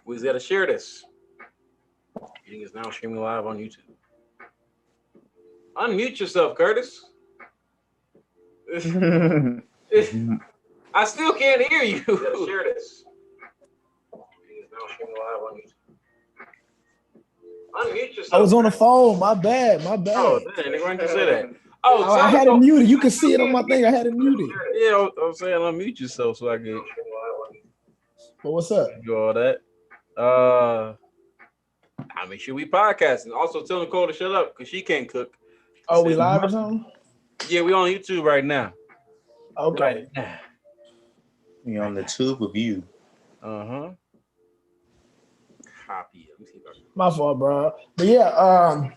We just gotta share this. Meeting is now streaming live on YouTube. Unmute yourself, Curtis. I still can't hear you. You gotta share this. Meeting is now streaming live on YouTube. Unmute yourself. I was on the phone. My bad. Oh, damn, nigga, why didn't you say that? Oh, I had it muted. You can see it on my thing. I had it muted. Yeah, I'm saying unmute yourself so I can. But what's up? Do all that. I mean, should we podcasting? Also, tell Nicole to shut up because she can't cook. Oh, we live or something? Yeah, we on YouTube right now. Okay. We on the tube of you. Copy it. Let me see if I can. My fault, bro. But yeah,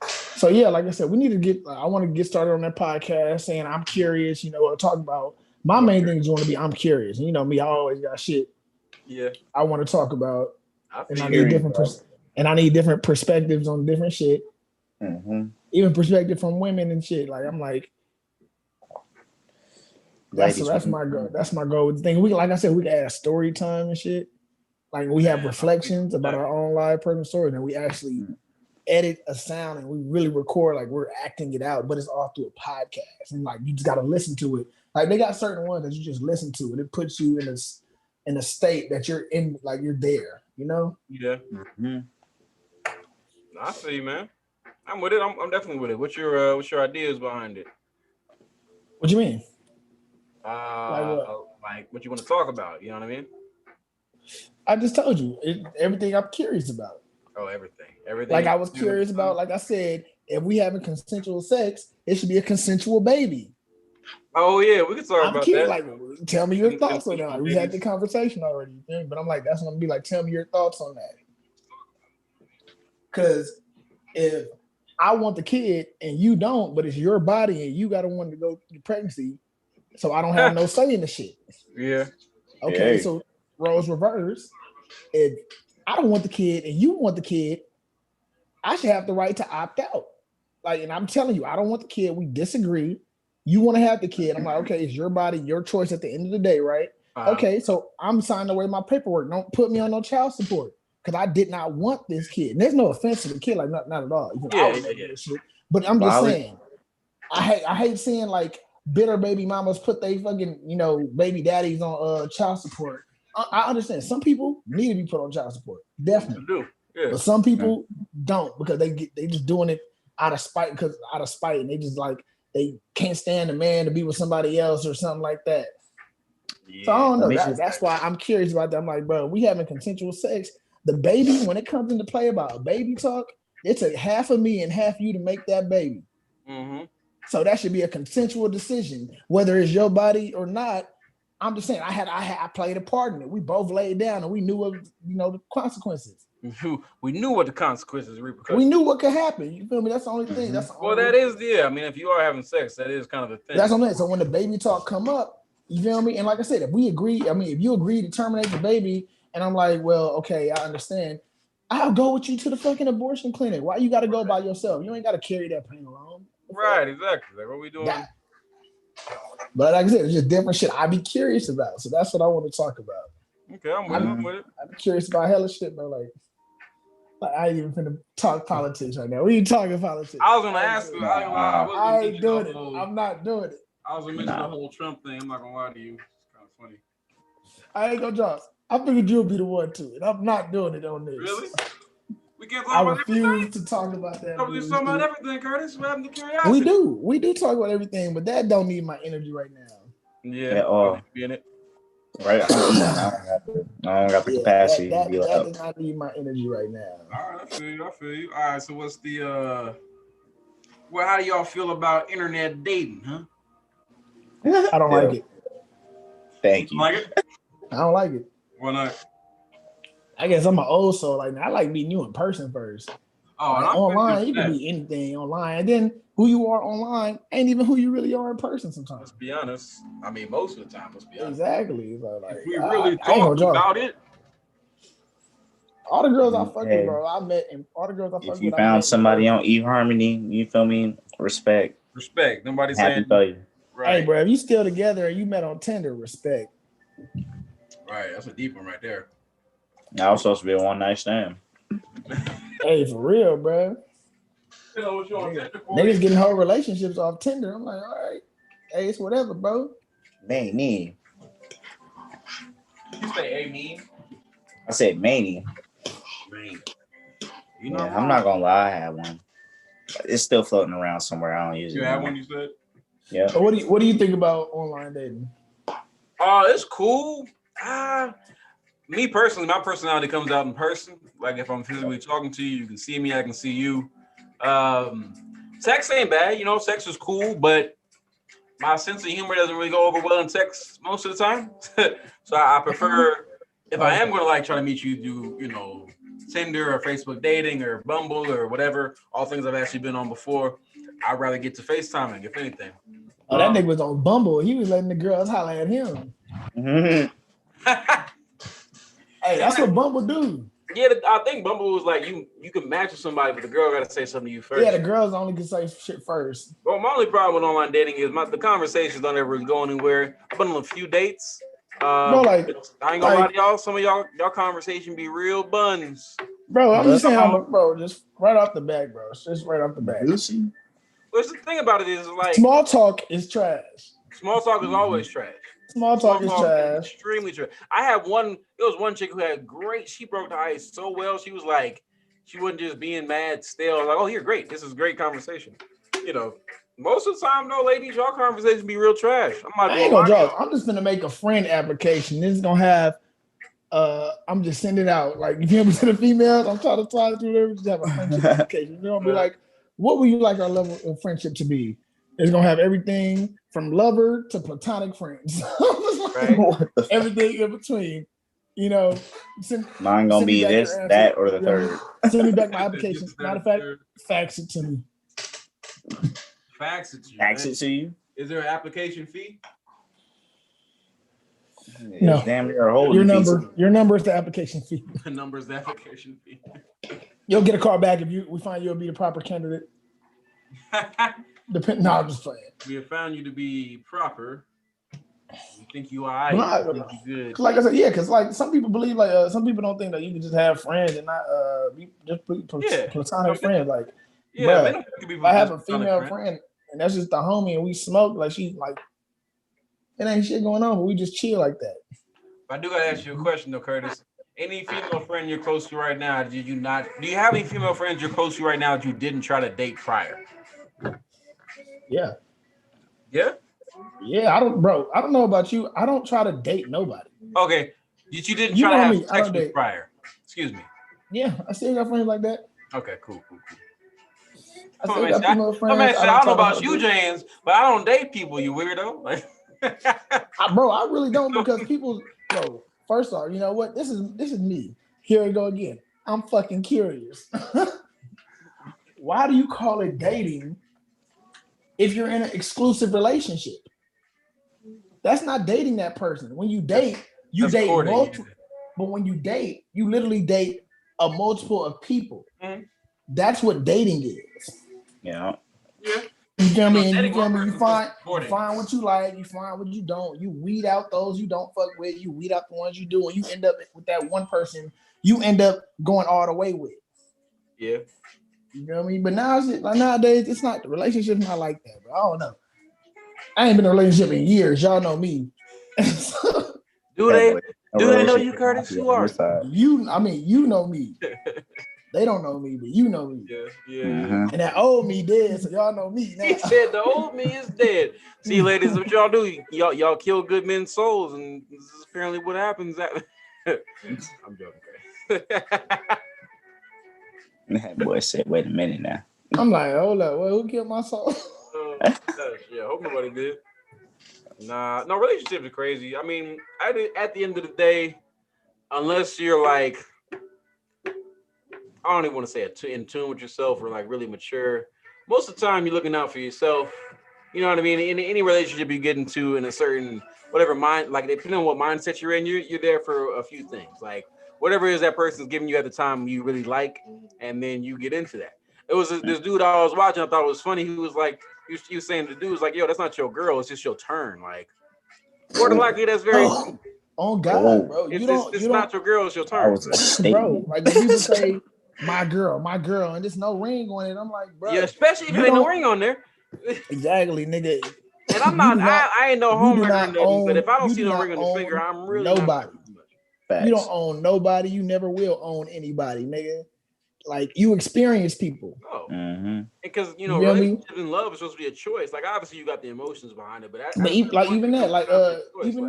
so yeah, like I said, we need to get. I want to get started on that podcast, saying I'm curious. You know what I'm talking about. My main thing is want to be. I'm curious. And you know me, I always got shit. Yeah. I want to talk about, and I feel need you, different. And I need different perspectives on different shit. Mm-hmm. Even perspective from women and shit. Like I'm like, that's my goal. That's my goal with the thing. We like I said, we can add story time and shit. Like we have reflections about our own live personal stories, and we actually edit a sound and we really record like we're acting it out, but it's all through a podcast. And like you just gotta listen to it. Like they got certain ones that you just listen to, and it puts you in a state that you're in, like you're there. You know? Yeah. Mm-hmm. I see you, man. I'm with it. I'm definitely with it. What's your ideas behind it? What you mean? Like what you want to talk about? You know what I mean? I just told you everything I'm curious about. Oh, everything. Like I was curious about. Like I said, if we having consensual sex, it should be a consensual baby. Oh yeah, we can talk about that. Like, tell me your thoughts on that. We had the conversation already, but I'm like, that's what I'm gonna be like. Tell me your thoughts on that. Because if I want the kid and you don't, but it's your body and you got to want to go through pregnancy, so I don't have no say in the shit. Yeah. Okay, so roles reverse. If I don't want the kid and you want the kid, I should have the right to opt out. Like, and I'm telling you, I don't want the kid. We disagree. You want to have the kid. I'm like, okay, it's your body, your choice at the end of the day, right? Okay, so I'm signing away my paperwork. Don't put me on no child support because I did not want this kid. And there's no offense to the kid, like not at all. You know, shit. But I'm just saying, I hate seeing like bitter baby mamas put they fucking baby daddies on child support. I understand some people need to be put on child support, definitely do. Yeah. But some people don't because they just doing it out of spite and they just like they can't stand a man to be with somebody else or something like that. Yeah. So I don't know. That's why I'm curious about that. I'm like, bro, we having consensual sex. The baby, when it comes into play about baby talk, it's a half of me and half you to make that baby. Mm-hmm. So that should be a consensual decision, whether it's your body or not. I'm just saying, I played a part in it. We both laid down and we knew of the consequences. We knew what the consequences, repercussions. We knew what could happen. You feel me? That's the only thing. That's that is. I mean, if you are having sex, that is kind of the thing. That's what I'm saying. So when the baby talk come up, you feel me? And like I said, if we agree, I mean, if you agree to terminate the baby, and I'm like, well, okay, I understand. I'll go with you to the fucking abortion clinic. Why you got to go by yourself? You ain't got to carry that pain alone. Right, exactly. Like, what we doing? Yeah. But like I said, it's just different shit I'd be curious about. So that's what I want to talk about. Okay, I'm with it. I'm curious about hella shit, bro. Like I ain't even finna talk politics right now. We ain't talking politics. I was gonna ask you. I ain't doing it. I'm not doing it. I was gonna mention the whole Trump thing. I'm not gonna lie to you. It's kind of funny. I ain't gonna drop. I figured you'll be the one to it. I'm not doing it on this. Really? We can't talk about everything. I refuse to talk about that. We talk about everything, Curtis. What happened to curiosity? We do talk about everything, but that don't need my energy right now. Yeah. Be in it. Right. I don't got the capacity. That does not need my energy right now. All right, I feel you. All right, so what's the how do y'all feel about internet dating, huh? I don't like it. Thank you. Like it? I don't like it. Why not? I guess I'm an old soul. Like I like meeting you in person first. Oh, like, online, you can be anything online, and then who you are online ain't even who you really are in person. Sometimes. Let's be honest. I mean, most of the time, let's be honest. Exactly. So, like, if we really talk about it. All the girls I fucked with, bro, I met, and all the girls I fucked with. If you found somebody on eHarmony, you feel me? Respect. Nobody saying. Right. Hey, bro, if you still together and you met on Tinder, respect. Right, that's a deep one right there. That was supposed to be a one night stand. Hey, for real, bro. You know what you on Tinder for? Niggas getting whole relationships off Tinder. I'm like, all right, hey, it's whatever, bro. Me. You say, hey, me? I said Manny. Man. Yeah, I'm not gonna lie, I had one. It's still floating around somewhere. I don't use it. You had one, you said? Yeah. So what do you think about online dating? It's cool. Me personally, my personality comes out in person. Like if I'm physically talking to you, you can see me, I can see you. Sex ain't bad, sex is cool, but my sense of humor doesn't really go over well in text most of the time. So I prefer, if I am going to try to meet you, do, Tinder or Facebook dating or Bumble or whatever, all things I've actually been on before, I'd rather get to FaceTiming, if anything. Oh, that nigga was on Bumble. He was letting the girls holler at him. Mm-hmm. Hey, that's what Bumble do. Yeah, I think Bumble was like you can match with somebody, but the girl got to say something to you first. Yeah, the girls only can say shit first. Well, my only problem with online dating is the conversations don't ever really go anywhere. I've been on a few dates. Bro, I ain't gonna lie to y'all. Some of y'all conversation be real buns. Bro, I'm just saying, bro, just right off the bat, bro. Just right off the bat. What's the thing about it is small talk is trash. Small talk is always trash. Small talk is trash. Extremely trash. I had one. There was one chick who had great. She broke the ice so well. She was like, she wasn't just being mad stale. I was like, oh, you're great. This is great conversation. Most of the time, though, ladies, y'all conversations be real trash. I ain't gonna joke. I'm just gonna make a friend application. This is gonna have. I'm just sending out like if you ever to the females, I'm trying to talk to them. Just have a friendship application. You're gonna be like, what would you like our level of friendship to be? It's gonna have everything from lover to platonic friends. Right. Everything in between. Mine gonna be this, that, or the third. Send me back my application. Matter of fact, fax it to me. Fax it to you. Fax it to you. Is there an application fee? No. Damn near a whole your number is the application fee. The number is the application fee. You'll get a call back if we find you'll be the proper candidate. No, I'm just playing. We have found you to be proper. We think you are right. We think you good. Like I said, yeah, because some people believe some people don't think that you can just have friends and not be just platonic friends. Like, bruh, if I have a female friend and that's just the homie and we smoke, like she's like, it ain't shit going on, but we just chill like that. I do gotta ask you a question though, Curtis. Any female friend you're close to right now, do you have any female friends you're close to right now that you didn't try to date prior? Yeah. Yeah? Yeah, I don't know about you. I don't try to date nobody. Okay. You didn't try to have sex with prior. Excuse me. Yeah, I still got friends like that. Okay, cool. I don't know about you, James, but I don't date people, you weirdo. Bro, I really don't because people, first off, you know what? This is me. Here we go again. I'm fucking curious. Why do you call it dating if you're in an exclusive relationship? That's not dating that person. When you date, you date multiple. But when you date, you literally date a multiple of people. Mm-hmm. That's what dating is. Yeah. Yeah. You feel me? And you feel me? You find what you like. You find what you don't. You weed out those you don't fuck with. You weed out the ones you do, and you end up with that one person you end up going all the way with. Yeah. You know what I mean? But nowadays, it's not, the relationship's not like that, bro. I don't know. I ain't been in a relationship in years. Y'all know me. Do they know you, Curtis? Who are you? You know me. They don't know me, but you know me. Yeah. And that old me dead, so y'all know me now. He said the old me is dead. See, ladies, what y'all do? Y'all kill good men's souls, and this is apparently what happens. I'm joking. That boy said, "Wait a minute now." I'm like, hold up, well, who killed my soul? Yeah, hope nobody did. Nah, no, relationships are crazy. I mean, at the end of the day, unless you're like, I don't even want to say in tune with yourself or like really mature. Most of the time, you're looking out for yourself. You know what I mean? In any relationship you get into, in a certain whatever mind, like depending on what mindset you're in, you're there for a few things. Like whatever it is that person's giving you at the time you really like, and then you get into that. It was this dude I was watching. I thought it was funny. He was like, he was saying the dude was like, "Yo, that's not your girl. It's just your turn." Like, more than likely, that's very. On God, bro. It's not your girl, it's your I turn. was a statement. Bro, like when people say my girl, and there's no ring on it, I'm like, bro. Yeah, especially if there ain't no ring on there. Exactly, nigga. And I'm not, I ain't no homewrecker or nothing, but if I don't see no ring on the finger, I'm really nobody. Facts. You don't own nobody. You never will own anybody, nigga. Like you experience people. Oh, because You know relationship and love is supposed to be a choice. Like obviously you got the emotions behind it, but even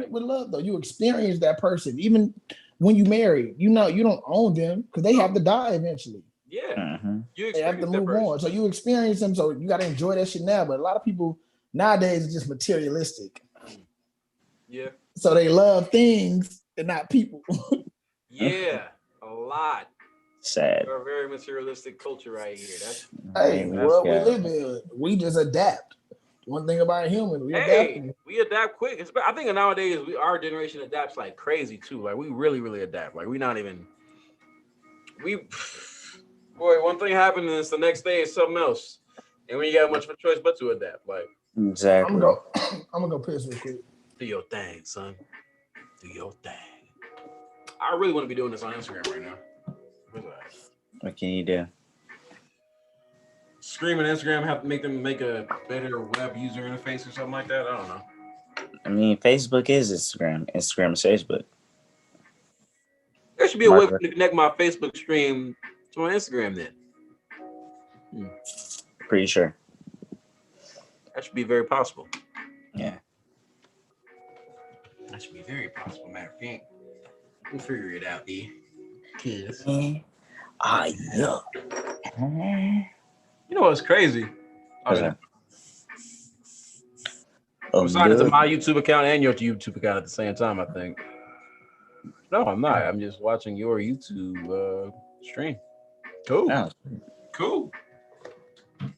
with love though, you experience that person. Even when you marry, you don't own them because they have to die eventually. Yeah, they have to move on. So you experience them, so you got to enjoy that shit now. But a lot of people nowadays are just materialistic. Yeah. So they love things and not people. Yeah, a lot. Sad. We're a very materialistic culture right here. That's what we live in. We just adapt. One thing about a human, we adapt quick. I think nowadays our generation adapts like crazy too. Like we really, really adapt. Like one thing happened and it's the next day is something else. And when you got much of a choice but to adapt. Like exactly. I'm gonna go piss real quick. Do your thing, son. Do your thing. I really want to be doing this on Instagram right now. What can you do? Scream and Instagram have to make them make a better web user interface or something like that. I don't know. I mean, Facebook is Instagram. Instagram is Facebook. There should be a way to connect my Facebook stream to my Instagram then. Pretty sure. That should be very possible. Yeah. That should be very possible, matter of fact. We'll figure it out, D. Kids. Yeah. You know what's crazy? I'm signed into my YouTube account and your YouTube account at the same time, I think. No, I'm not. I'm just watching your YouTube stream. Cool. Oh. Cool.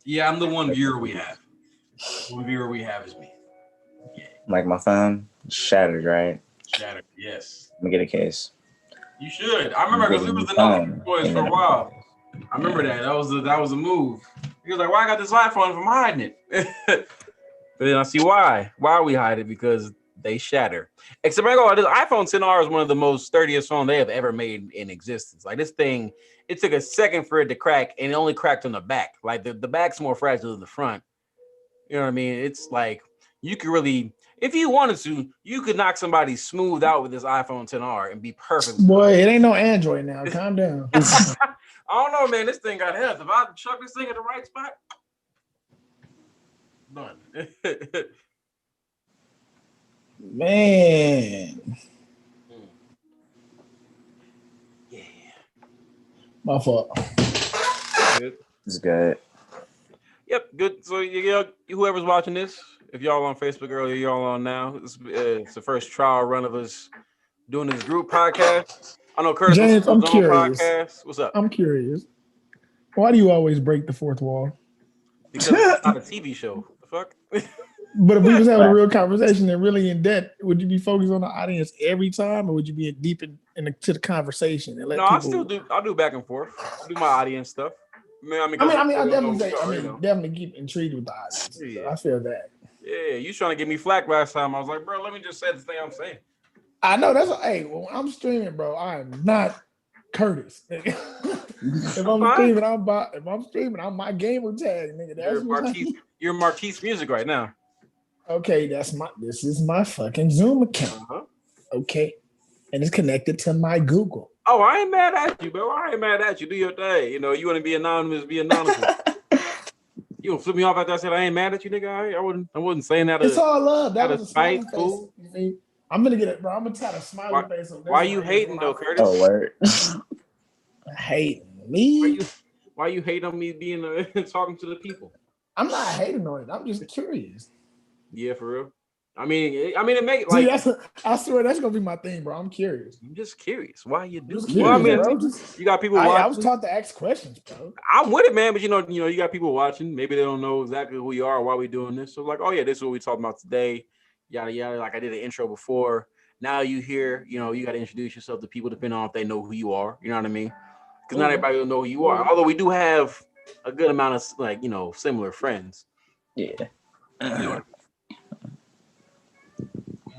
Yeah, I'm the one viewer we have. The one viewer we have is me. Yeah. Like my phone shattered, right? Shattered, yes. Let me get a case. You should. I remember because it was the Nokia boys for a while. I remember that. That was a move. He was like, "Why I got this iPhone if I'm hiding it?" But then I see why. Why we hide it because they shatter. Except this iPhone XR is one of the most sturdiest phones they have ever made in existence. Like this thing, it took a second for it to crack, and it only cracked on the back. Like the back's more fragile than the front. You know what I mean? It's like you could really, if you wanted to, you could knock somebody smooth out with this iPhone XR and be perfect. Boy, it ain't no Android now. Calm down. I don't know, man. This thing got health. If I chuck this thing at the right spot, done. Man. Yeah. My fault. Good. It's good. Yep, good. So whoever's watching this, if y'all on Facebook earlier, y'all on now. It's the first trial run of us doing this group podcast. I know Curtis. James, I'm curious. Podcast. What's up? I'm curious. Why do you always break the fourth wall? Because it's not a TV show. The fuck? But if we was having a real conversation and really in depth, would you be focused on the audience every time, or would you be deep into the conversation and let people? I still do. I'll do back and forth. I'll do my audience stuff. I definitely keep intrigued with the audience. Yeah. So I feel that. Yeah, you trying to give me flack last time. I was like, bro, let me just say the thing I'm saying. I know that's when I'm streaming, bro, I'm not Curtis. If I'm streaming, I'm my gamer tag, nigga. That's you're Marquise Music right now. Okay, this is my fucking Zoom account. Okay. And it's connected to my Google. Oh, I ain't mad at you, bro. I ain't mad at you. Do your thing. You know, you want to be anonymous, be anonymous. You gonna flip me off after I said I ain't mad at you, nigga? I wasn't saying that. It's all love. That was a spite, fool. I'm gonna get it, bro. I'm gonna try to smile face. Why you hating though, Curtis? Oh, word. Hating me? Why you hate on me being talking to the people? I'm not hating on it. I'm just curious. Yeah, for real. I mean, it make like. I swear that's gonna be my thing, bro. I'm curious. I'm just curious. Why you do? You got people watching. I was taught to ask questions, bro. I'm with it, man. But you know, you got people watching. Maybe they don't know exactly who we are or why we doing this. So like, oh yeah, this is what we talking about today. Yada yada. Like I did an intro before. Now you hear, you got to introduce yourself to people depending on if they know who you are. You know what I mean? Because not everybody will know who you are. Although we do have a good amount of similar friends. Yeah.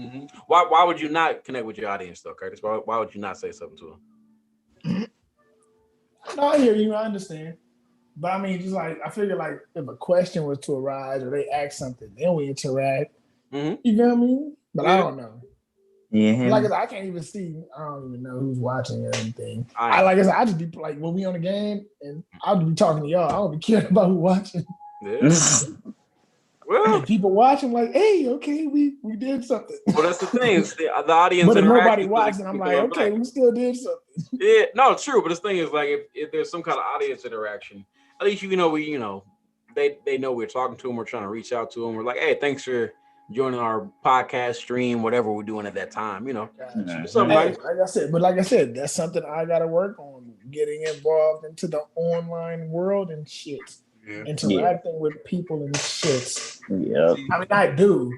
Mm-hmm. Why would you not connect with your audience though, Curtis? Why would you not say something to them? No, I hear you. I understand. But I mean, just like I figure, like if a question was to arise or they ask something, then we interact. Mm-hmm. You feel me? But I don't know. Yeah. Like I said, I can't even see. I don't even know who's watching or anything. I like I said, I just be like when we on the game, and I'll just be talking to y'all. I don't be caring about who watching. Yeah. Well, and people watching, like, hey, okay, we did something. Well, that's the thing. It's the audience. But if nobody interactions watching, I'm like, okay, back. we still did something. Yeah, no, true. But the thing is, like, if there's some kind of audience interaction, at least they know we're talking to them. We're trying to reach out to them. We're like, hey, thanks for joining our podcast stream, whatever we're doing at that time. What's up, Hey, man? like I said, that's something I gotta work on. Getting involved into the online world and shit. Yeah. Interacting with people and shit. Yeah. I mean, I do,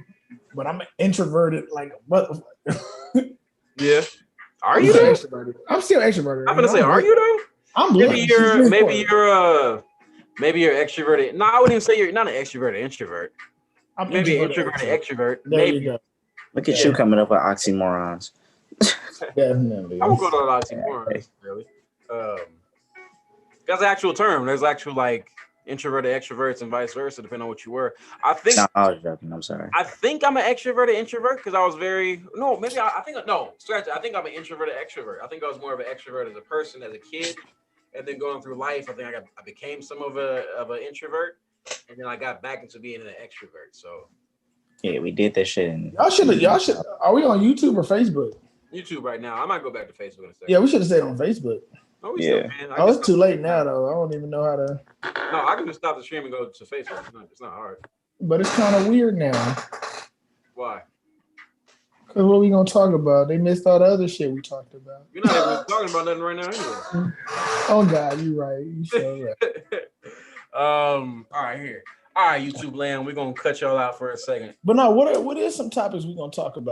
but I'm introverted like a motherfucker. Yeah. Are you though? Extroverted. I'm still extroverted. I'm gonna say, are you though? I'm maybe you're extroverted. No, I wouldn't even say you're not an extroverted introvert. I'm maybe introverted extrovert. There maybe. You go. Look at you coming up with oxymorons. Definitely. I won't go to an oxymoron, really. That's an actual term. There's actual like introverted extroverts and vice versa, depending on what you were. I think I was joking. I'm sorry. I think I'm an extroverted introvert because I was I think I'm an introverted extrovert. I think I was more of an extrovert as a person, as a kid, and then going through life, I think I became some of an introvert, and then I got back into being an extrovert. So yeah, we did that shit. Y'all should. Are we on YouTube or Facebook? YouTube right now. I might go back to Facebook in a second. Yeah, we should have stayed on Facebook. Oh, yeah. It's too late now, though. I don't even know how to. No, I can just stop the stream and go to Facebook. It's not hard. But it's kind of weird now. Why? Because what are we going to talk about? They missed all the other shit we talked about. You're not even talking about nothing right now anyway. Oh, God, you're right. You so right. All right, here. All right, YouTube land. We're going to cut y'all out for a second. But no, what is some topics we're going to talk about?